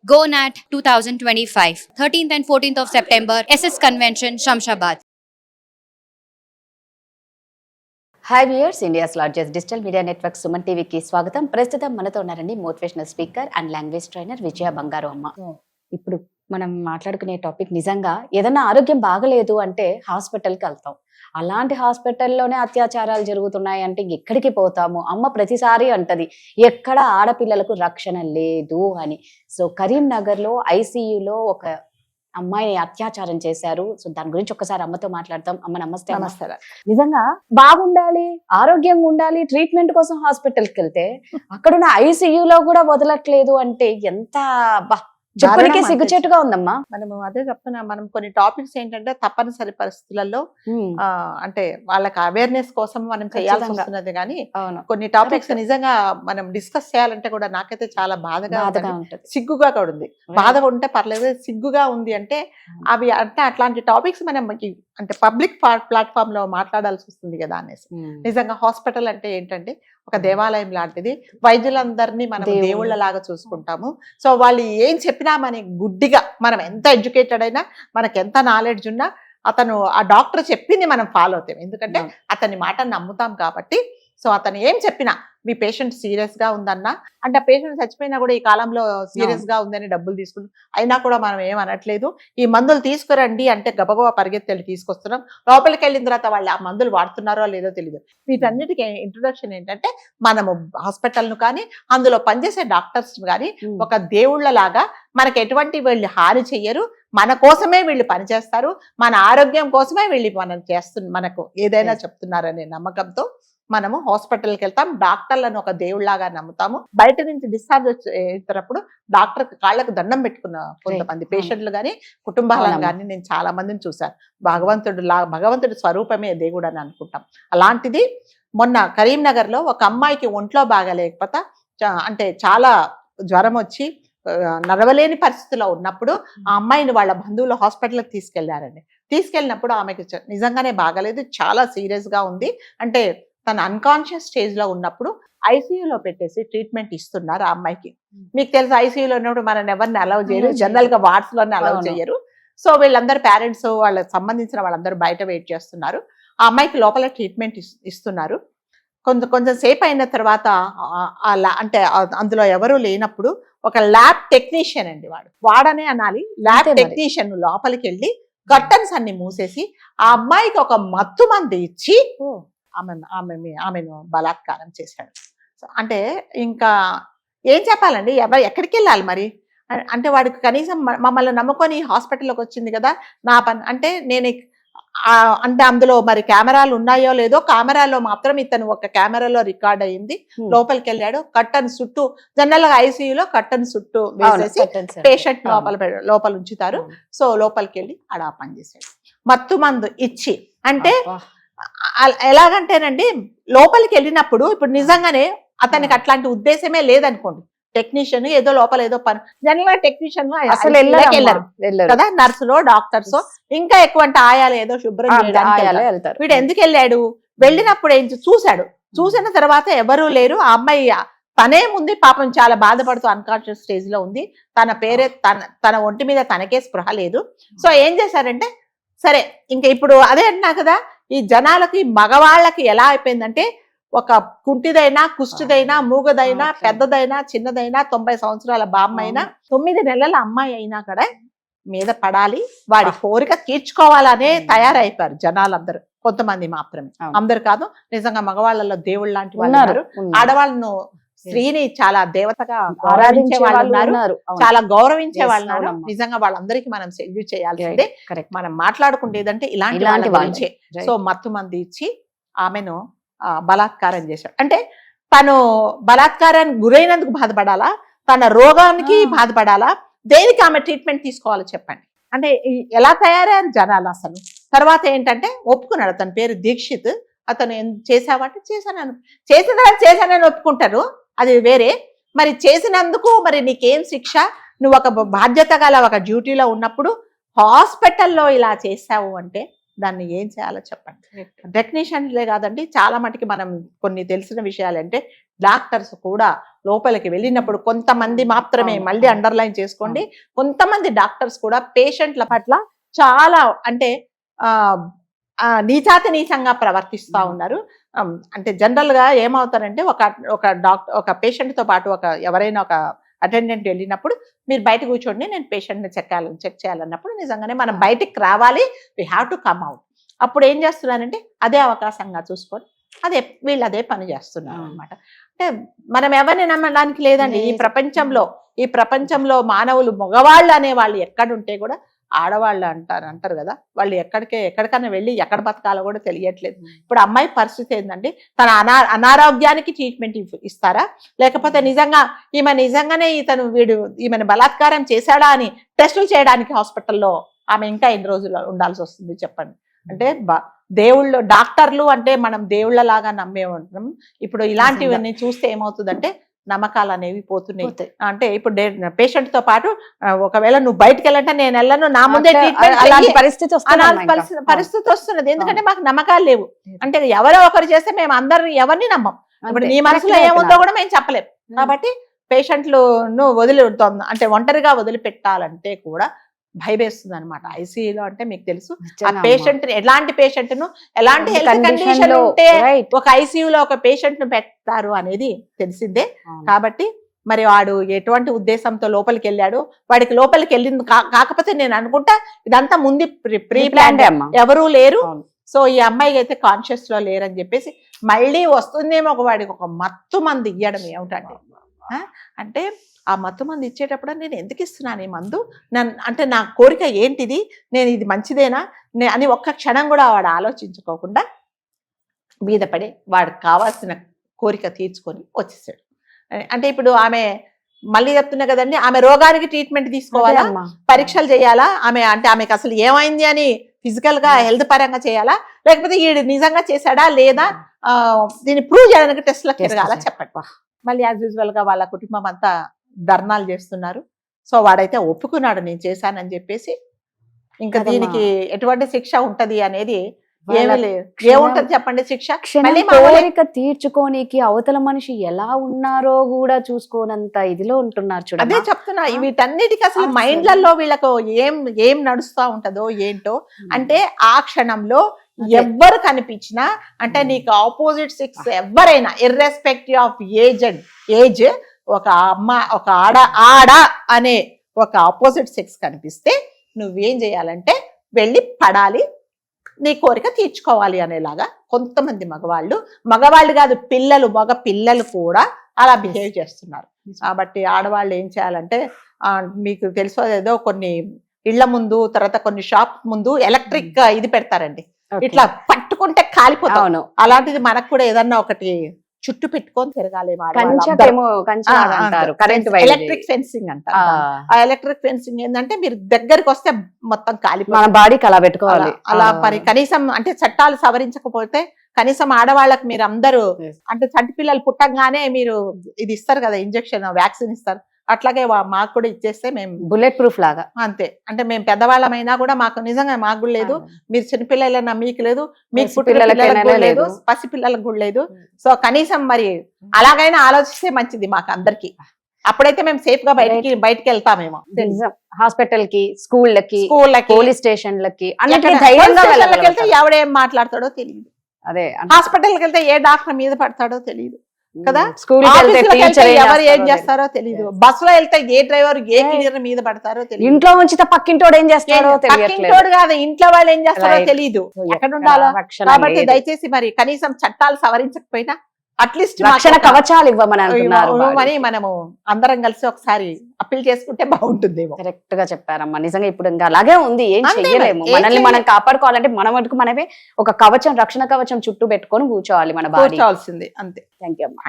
GoNat 2025, 13th and 14th of September, SS Convention, Shamshabad. Hi viewers, India's largest digital media network Suman టీవీకి స్వాగతం. ప్రస్తుతం మనతో ఉన్నారండి motivational speaker and language trainer Vijaya Bangaru Amma. ఇప్పుడు మనం మాట్లాడుకునే టాపిక్, నిజంగా ఏదైనా ఆరోగ్యం బాగలేదు అంటే హాస్పిటల్కి వెళ్తాం. అలాంటి హాస్పిటల్లోనే అత్యాచారాలు జరుగుతున్నాయి అంటే ఎక్కడికి పోతాము? అమ్మ ప్రతిసారి అంటది ఎక్కడ ఆడపిల్లలకు రక్షణ లేదు అని. సో కరీంనగర్లో ఐసీయూలో ఒక అమ్మాయిని అత్యాచారం చేశారు. సో దాని గురించి ఒకసారి అమ్మతో మాట్లాడతాం. అమ్మ నమస్తే. నమస్తే. నిజంగా బాగుండాలి, ఆరోగ్యంగా ఉండాలి, ట్రీట్మెంట్ కోసం హాస్పిటల్కి వెళ్తే అక్కడున్న ఐసీయూలో కూడా వదలట్లేదు అంటే ఎంత చెప్పడానికే సిగ్గుచేటుగా ఉందమ్మా. మనము అదే చెప్తున్నా, మనం కొన్ని టాపిక్స్ ఏంటంటే తప్పనిసరి పరిస్థితులలో అంటే వాళ్ళకి అవేర్నెస్ కోసం మనం చేయాల్సి వస్తున్నది. కానీ కొన్ని టాపిక్స్ నిజంగా మనం డిస్కస్ చేయాలంటే కూడా నాకైతే చాలా బాధగా ఉంటుంది, సిగ్గుగా కూడా ఉంది. బాధ ఉంటే పర్లేదు, సిగ్గుగా ఉంది అంటే అవి అంటే అట్లాంటి టాపిక్స్ మనం అంటే పబ్లిక్ ప్లాట్ఫామ్ లో మాట్లాడాల్సి వస్తుంది కదా అనేసి. నిజంగా హాస్పిటల్ అంటే ఏంటంటే ఒక దేవాలయం లాంటిది. వైద్యులందరినీ మనం దేవుళ్ళ లాగా చూసుకుంటాము. సో వాళ్ళు ఏం చెప్పినా మన గుడ్డిగా, మనం ఎంత ఎడ్యుకేటెడ్ అయినా, మనకి ఎంత నాలెడ్జ్ ఉన్నా, అతను ఆ డాక్టర్ చెప్పింది మనం ఫాలో అవుతాం. ఎందుకంటే అతని మాట నమ్ముతాం కాబట్టి. సో అతను ఏం చెప్పినా, మీ పేషెంట్ సీరియస్ గా ఉందన్నా, అంటే ఆ పేషెంట్ చచ్చిపోయినా కూడా ఈ కాలంలో సీరియస్ గా ఉందని డబ్బులు తీసుకుంటాం. అయినా కూడా మనం ఏం అనట్లేదు. ఈ మందులు తీసుకురండి అంటే గబగబా పరిగెత్తి తీసుకొస్తున్నాం. లోపలికి వెళ్ళిన తర్వాత వాళ్ళు ఆ మందులు వాడుతున్నారో లేదో తెలియదు. వీటన్నిటికీ ఇంట్రొడక్షన్ ఏంటంటే, మనము హాస్పిటల్ను కానీ అందులో పనిచేసే డాక్టర్స్ కానీ ఒక దేవుళ్ళ లాగా, మనకి ఎటువంటి వీళ్ళు హాని చెయ్యరు, మన కోసమే వీళ్ళు పనిచేస్తారు, మన ఆరోగ్యం కోసమే వీళ్ళు మనకు ఏదైనా చెప్తున్నారనే నమ్మకంతో మనము హాస్పిటల్కి వెళ్తాం. డాక్టర్లను ఒక దేవుళ్లాగా నమ్ముతాము. బయట నుంచి డిశ్చార్జ్ చేసేటప్పుడు డాక్టర్ కాళ్ళకు దండం పెట్టుకున్న కొంతమంది పేషెంట్లు కానీ కుటుంబాలను కానీ నేను చాలా మందిని చూశాను. భగవంతుడి స్వరూపమే దేవుడు అని అనుకుంటాం. అలాంటిది మొన్న కరీంనగర్లో ఒక అమ్మాయికి ఒంట్లో బాగాలేకపోతే, అంటే చాలా జ్వరం వచ్చి నడవలేని పరిస్థితిలో ఉన్నప్పుడు ఆ అమ్మాయిని వాళ్ళ బంధువులు హాస్పిటల్కి తీసుకెళ్లారండి. తీసుకెళ్ళినప్పుడు ఆమెకి నిజంగానే బాగాలేదు, చాలా సీరియస్ గా ఉంది. అంటే తన అన్కాన్షియస్ స్టేజ్ లో ఉన్నప్పుడు ఐసీయూలో పెట్టేసి ట్రీట్మెంట్ ఇస్తున్నారు ఆ అమ్మాయికి. మీకు తెలుసు, ఐసీయూలో ఉన్నప్పుడు మనం ఎవరిని అలౌ చేయరు, జనరల్ గా వార్డ్స్ లోనే అలౌ చేయరు. సో వీళ్ళందరూ పేరెంట్స్, వాళ్ళకి సంబంధించిన వాళ్ళందరూ బయట వెయిట్ చేస్తున్నారు. ఆ అమ్మాయికి లోపల ట్రీట్మెంట్ ఇస్తున్నారు. కొంచెం సేపు అయిన తర్వాత అంటే అందులో ఎవరు లేనప్పుడు ఒక ల్యాబ్ టెక్నీషియన్ అండి, వాడనే అనాలి, ల్యాబ్ టెక్నీషియన్ లోపలికి వెళ్ళి కర్టన్స్ అన్ని మూసేసి ఆ అమ్మాయికి ఒక మత్తు మంది ఇచ్చి ఆమెను బలాత్కారం చేశాడు. అంటే ఇంకా ఏం చెప్పాలండి, ఎక్కడికి వెళ్ళాలి మరి? అంటే వాడికి కనీసం మమ్మల్ని నమ్ముకొని హాస్పిటల్లోకి వచ్చింది కదా, నా పని అంటే నేను అంటే అందులో మరి కెమెరాలు ఉన్నాయో లేదో, కెమెరాలో మాత్రం ఇతను ఒక కెమెరాలో రికార్డ్ అయ్యింది. లోపలికి వెళ్ళాడు, కట్టన్ చుట్టూ, జనరల్ గా ఐసీయూలో కట్టన్ చుట్టూ వేసేసి పేషెంట్ లోపల ఉంచుతారు. సో లోపలికి వెళ్ళి ఆడ పని చేశాడు, మత్తు మందు ఇచ్చి. అంటే ఎలాగంటేనండి, లోపలికి వెళ్ళినప్పుడు ఇప్పుడు నిజంగానే అతనికి అట్లాంటి ఉద్దేశమే లేదనుకోండి, టెక్నీషియన్ ఏదో లోపల ఏదో పని, జనరల్ గా టెక్నీషియన్ అసలు వెళ్ళరు కదా, నర్సులో డాక్టర్స్ ఇంకా ఎక్కువ అంటే ఆయాలు ఏదో శుభ్రం చేయడానికి. వీడు ఎందుకు వెళ్ళాడు? వెళ్ళినప్పుడు ఏం చూశాడు, చూసిన తర్వాత ఎవరూ లేరు. ఆ అమ్మాయి తనే ఉంది, పాపం చాలా బాధపడుతూ అన్కాన్షియస్ స్టేజ్ లో ఉంది. తన పేరే తన ఒంటి మీద తనకే స్పృహ లేదు. సో ఏం చేశారంటే, సరే ఇంకా ఇప్పుడు అదే అంటున్నా కదా, ఈ జనాలకి మగవాళ్ళకి ఎలా అయిపోయిందంటే, ఒక కుంటిదైనా, కుష్టిదైనా, మూగదైనా, పెద్దదైనా, చిన్నదైనా, 90 సంవత్సరాల బామ్మ అయినా, 9 నెలల అమ్మాయి అయినా కూడా మీద పడాలి, వాడి కోరిక తీర్చుకోవాలనే తయారైపోయారు జనాలందరూ. కొంతమంది మాత్రమే, అందరు కాదు. నిజంగా మగవాళ్ళలో దేవుళ్ళు లాంటి వాళ్ళు, ఆడవాళ్ళను, స్త్రీని చాలా దేవతగా ఆరాధించే వాళ్ళు ఉన్నారు, చాలా గౌరవించే వాళ్ళు ఉన్నారు. నిజంగా వాళ్ళందరికీ మనం సెల్యూట్ చేయాల్సిందే. మనం మాట్లాడుకుంటేదంటే ఇలాంటి వాళ్ళ గురించే. సో మత్తు మంది ఇచ్చి ఆమెను బలాత్కారం చేశాడు. అంటే తను బలాత్కారానికి గురైనందుకు బాధపడాలా, తన రోగానికి బాధపడాలా, దేనికి ఆమె ట్రీట్మెంట్ తీసుకోవాలో చెప్పండి. అంటే ఎలా తయారయ్యారు జనాలు అసలు. తర్వాత ఏంటంటే ఒప్పుకున్నాడు, తన పేరు దీక్షిత్. అతను చేసావంటే చేశానని ఒప్పుకుంటారు, అది వేరే. మరి చేసినందుకు మరి నీకేం శిక్ష? నువ్వు ఒక బాధ్యత గల ఒక డ్యూటీలో ఉన్నప్పుడు హాస్పిటల్లో ఇలా చేసావు అంటే దాన్ని ఏం చేయాలో చెప్పండి. టెక్నీషియన్లే కాదండి, చాలా మటుకి మనం కొన్ని తెలిసిన విషయాలు అంటే డాక్టర్స్ కూడా లోపలికి వెళ్ళినప్పుడు కొంతమంది మాత్రమే, మళ్ళీ అండర్లైన్ చేసుకోండి, కొంతమంది డాక్టర్స్ కూడా పేషెంట్ల పట్ల చాలా అంటే నీచాతి నీచంగా ప్రవర్తిస్తూ ఉన్నారు. అంటే జనరల్ గా ఏమవుతారంటే ఒక పేషెంట్ తో పాటు ఎవరైనా ఒక అటెండెంట్ వెళ్ళినప్పుడు మీరు బయట కూర్చోండి, నేను పేషెంట్ని చెక్ చేయాలన్నప్పుడు నిజంగానే మనం బయటికి రావాలి, we have to come out. అప్పుడు ఏం చేస్తున్నారంటే అదే అవకాశంగా చూసుకొని వీళ్ళు అదే పని చేస్తున్నారు అనమాట. అంటే మనం ఎవరిని నమ్మడానికి లేదండి. ఈ ప్రపంచంలో మానవులు మగవాళ్ళు అనే వాళ్ళు ఎక్కడుంటే కూడా ఆడవాళ్ళు అంటారు కదా, వాళ్ళు ఎక్కడికైనా వెళ్ళి ఎక్కడ బతకాలో కూడా తెలియట్లేదు. ఇప్పుడు అమ్మాయి పరిస్థితి ఏంటంటే తన అనారోగ్యానికి ట్రీట్మెంట్ ఇస్తారా, లేకపోతే నిజంగానే ఈమెను బలాత్కారం చేశాడా అని టెస్టులు చేయడానికి హాస్పిటల్లో ఆమె ఇంకా ఎన్ని రోజులు ఉండాల్సి వస్తుంది చెప్పండి. అంటే దేవుళ్ళు, డాక్టర్లు అంటే మనం దేవుళ్ళలాగా నమ్మే ఉంటాం. ఇప్పుడు ఇలాంటివన్నీ చూస్తే ఏమవుతుందంటే నమ్మకాలు అనేవి పోతున్నాయి. అంటే ఇప్పుడు పేషెంట్ తో పాటు ఒకవేళ నువ్వు బయటకు వెళ్ళంటే నేను వెళ్ళను, నా ముందే ట్రీట్మెంట్ పరిస్థితి వస్తున్నది. ఎందుకంటే మాకు నమ్మకాలు లేవు. అంటే ఎవరో ఒకరు చేస్తే మేము ఎవరిని నమ్మం. ఇప్పుడు నీ మనసులో ఏముందో కూడా మేము చెప్పలేము. కాబట్టి పేషెంట్లను అంటే ఒంటరిగా వదిలిపెట్టాలంటే కూడా భయవేస్తుంది అనమాట. ఐసీయూలో అంటే మీకు తెలుసు ఆ పేషెంట్ ఎలాంటి పేషెంట్ ను ఎలాంటి హెల్త్ కండిషన్ ఉంటే ఒక ఐసీయూలో ఒక పేషెంట్ ను పెడతారు అనేది తెలిసిందే. కాబట్టి మరి వాడు ఎటువంటి ఉద్దేశంతో లోపలికి వెళ్ళాడు, వాడికి లోపలికి వెళ్ళింది కాకపోతే నేను అనుకుంటా ఇదంతా ముందు ప్రీ ప్లాన్, ఎవరూ లేరు. సో ఈ అమ్మాయికి అయితే కాన్షియస్ లో లేరని చెప్పేసి మళ్ళీ వస్తుందేమో వాడికి ఒక మత్తు మంది ఇవ్వడం ఏమిటంటే, అంటే ఆ మత్తు మంది ఇచ్చేటప్పుడు నేను ఎందుకు ఇస్తున్నాను ఈ మందు, అంటే నా కోరిక ఏంటిది, నేను ఇది మంచిదేనా అని ఒక్క క్షణం కూడా వాడు ఆలోచించుకోకుండా మీద పడి వాడికి కావాల్సిన కోరిక తీర్చుకొని వచ్చేసాడు. అంటే ఇప్పుడు ఆమె మళ్ళీ చెప్తున్నా కదండి, ఆమె రోగానికి ట్రీట్మెంట్ తీసుకోవాలా, పరీక్షలు చేయాలా, ఆమెకు అసలు ఏమైంది అని ఫిజికల్ గా హెల్త్ పరంగా చేయాలా, లేకపోతే ఈడు నిజంగా చేశాడా లేదా దీన్ని ప్రూవ్ చేయడానికి టెస్ట్లకు తిరగాలా చెప్పండి. మళ్ళీ యాజ్ యూజువల్ గా వాళ్ళ కుటుంబం అంతా ధర్నాలు చేస్తున్నారు. సో వాడైతే ఒప్పుకున్నాడు నేను చేశానని చెప్పేసి. ఇంకా దీనికి ఎటువంటి శిక్ష ఉంటది అనేది ఏమీ లేదు. ఏముంటది చెప్పండి శిక్ష? కోరిక తీర్చుకోనికి అవతల మనిషి ఎలా ఉన్నారో కూడా చూసుకోనంత ఇదిలో ఉంటున్నారు చూడండి. అదే చెప్తున్నా, వీటన్నిటికీ అసలు మైండ్లలో వీళ్ళకు ఏం నడుస్తా ఉంటదో ఏంటో. అంటే ఆ క్షణంలో ఎవ్వరు కనిపించినా, అంటే నీకు ఆపోజిట్ సెక్స్ ఎవరైనా ఇర్రెస్పెక్టివ్ ఆఫ్ ఏజ్ ఒక ఆడ అనే ఒక ఆపోజిట్ సెక్స్ కనిపిస్తే నువ్వేం చేయాలంటే వెళ్ళి పడాలి, నీ కోరిక తీర్చుకోవాలి అనేలాగా కొంతమంది మగవాళ్ళు కాదు మగ పిల్లలు కూడా అలా బిహేవ్ చేస్తున్నారు. కాబట్టి ఆడవాళ్ళు ఏం చేయాలంటే మీకు తెలుసు ఏదో కొన్ని ఇళ్ల ముందు, తర్వాత కొన్ని షాప్ ముందు ఎలక్ట్రిక్ ఇది పెడతారండి, ఇట్లా పట్టుకుంటే కాలిపోతాను. అలాంటిది మనకు కూడా ఏదన్నా ఒకటి చుట్టూ పెట్టుకొని తిరగాలి. ఎలక్ట్రిక్ ఫెన్సింగ్ అంటారు. ఆ ఎలక్ట్రిక్ ఫెన్సింగ్ ఏంటంటే మీరు దగ్గరికి వస్తే మొత్తం కాలిపోతుంది, బాడీకి అలా పెట్టుకోవాలి. అలా మరి కనీసం అంటే చట్టాలు సవరించకపోతే కనీసం ఆడవాళ్ళకి మీరు అందరూ అంటే చంటి పిల్లలు పుట్టంగానే మీరు ఇది ఇస్తారు కదా, ఇంజెక్షన్ వ్యాక్సిన్ ఇస్తారు, అట్లాగే మాకు కూడా ఇచ్చేస్తే మేము బుల్లెట్ ప్రూఫ్ లాగా అంతే. అంటే మేము పెద్దవాళ్ళమైనా కూడా మాకు నిజంగా మాకు కూడా లేదు, మీరు చిన్నపిల్లలన్నా మీకు లేదు, మీకు పుట్టిన లేదు, పసిపిల్లలకు కూడా లేదు. సో కనీసం మరి అలాగైనా ఆలోచిస్తే మంచిది మాకు అందరికి. అప్పుడైతే మేము సేఫ్ గా బయటికి వెళ్తామేమో. హాస్పిటల్ కి, స్కూళ్ళకి, పోలీస్ స్టేషన్లకి వెళ్తే ఎవడేం మాట్లాడతాడో తెలియదు. అదే హాస్పిటల్కి వెళ్తే ఏ డాక్టర్ మీద పడతాడో తెలియదు కదా, ఎవరు ఏం చేస్తారో తెలియదు, బస్సులో వెళ్తే ఏ డ్రైవర్ ఏ క్లియర్ మీద పడతారో తెలియదు, ఇంట్లో ఉంచితే పక్కింటోడు ఏం చేస్తారో పక్కింటోడు కాదు ఇంట్లో వాళ్ళు ఏం చేస్తారో తెలియదు, ఎక్కడ ఉండాలో. కాబట్టి దయచేసి మరి కనీసం చట్టాలు సవరించకపోయినా అట్లీస్ట్ రక్షణ కవచాలు ఇవ్వమని మనము అందరం కలిసి ఒకసారి అప్పీల్ చేసుకుంటే బాగుంటుందేమో. కరెక్ట్ గా చెప్పారమ్మా. నిజంగా ఇప్పుడు ఇంకా అలాగే ఉంది, ఏం చెయ్యలేము. మనల్ని మనం కాపాడుకోవాలంటే మన మటుకు మనమే ఒక కవచం, రక్షణ కవచం చుట్టూ పెట్టుకొని కూర్చోవాలి, మన బాడీ కూర్చోవాల్సింది అంతే. థ్యాంక్ యూ అమ్మా.